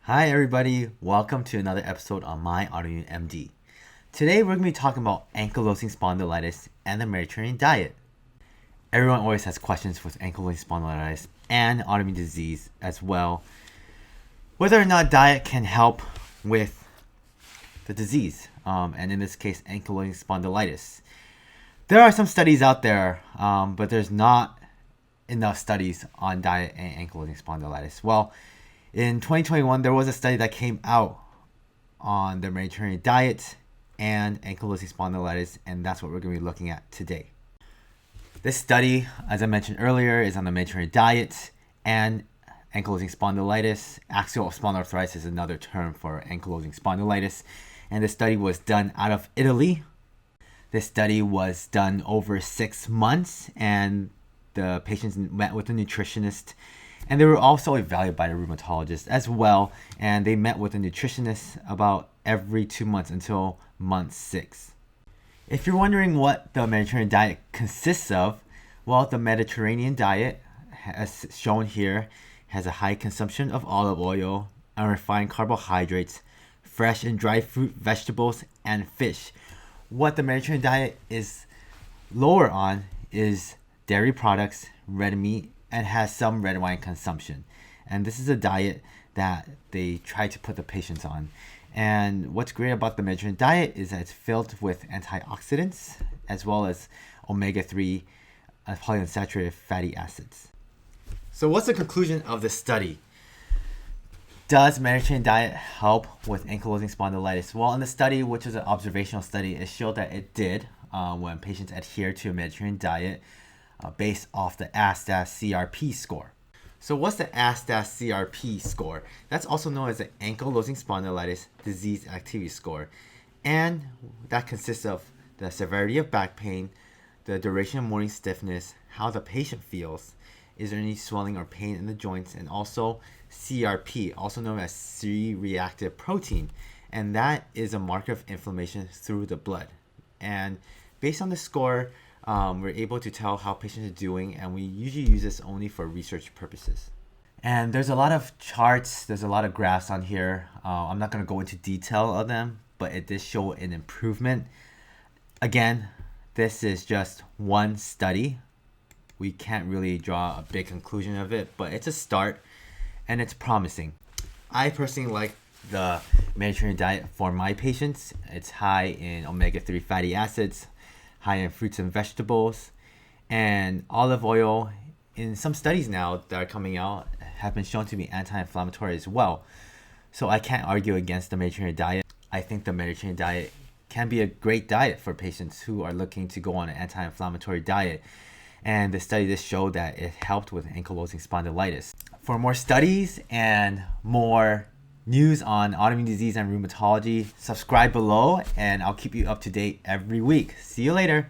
Hi everybody, welcome to another episode on My Autoimmune MD. Today we're going to be talking about ankylosing spondylitis and the Mediterranean diet. Everyone always has questions with ankylosing spondylitis and autoimmune disease as well. Whether or not diet can help with the disease, and in this case ankylosing spondylitis. There are some studies out there, but there's not enough studies on diet and ankylosing spondylitis. Well, in 2021, there was a study that came out on the Mediterranean diet and ankylosing spondylitis, and that's what we're going to be looking at today. This study, as I mentioned earlier, is on the Mediterranean diet and ankylosing spondylitis. Axial spondyloarthritis is another term for ankylosing spondylitis, and this study was done out of Italy. This study was done over 6 months, and the patients met with a nutritionist, and they were also evaluated by a rheumatologist as well, and they met with a nutritionist about every 2 months until month 6. If you're wondering what the Mediterranean diet consists of, well, the Mediterranean diet, as shown here, has a high consumption of olive oil, unrefined carbohydrates, fresh and dried fruit, vegetables, and fish. What the Mediterranean diet is lower on is dairy products, red meat, and has some red wine consumption. And this is a diet that they try to put the patients on. And what's great about the Mediterranean diet is that it's filled with antioxidants as well as omega-3 polyunsaturated fatty acids. So what's the conclusion of this study? Does Mediterranean diet help with ankylosing spondylitis? Well, in the study, which is an observational study, it showed that it did when patients adhere to a Mediterranean diet based off the ASDAS-CRP score. So what's the ASDAS-CRP score? That's also known as the Ankylosing Spondylitis Disease Activity Score. And that consists of the severity of back pain, the duration of morning stiffness, how the patient feels, is there any swelling or pain in the joints, and also CRP, also known as C-reactive protein. And that is a marker of inflammation through the blood. And based on the score, we're able to tell how patients are doing, and we usually use this only for research purposes. And there's a lot of charts, there's a lot of graphs on here. I'm not going to go into detail of them, but it did show an improvement. Again, this is just one study. We can't really draw a big conclusion of it, but it's a start, and it's promising. I personally like the Mediterranean diet for my patients. It's high in omega-3 fatty acids, high in fruits and vegetables, and olive oil in some studies now that are coming out have been shown to be anti-inflammatory as well. So I can't argue against the Mediterranean diet. I think the Mediterranean diet can be a great diet for patients who are looking to go on an anti-inflammatory diet. And the study just showed that it helped with ankylosing spondylitis. For more studies and more news on autoimmune disease and rheumatology, subscribe below, and I'll keep you up to date every week. See you later.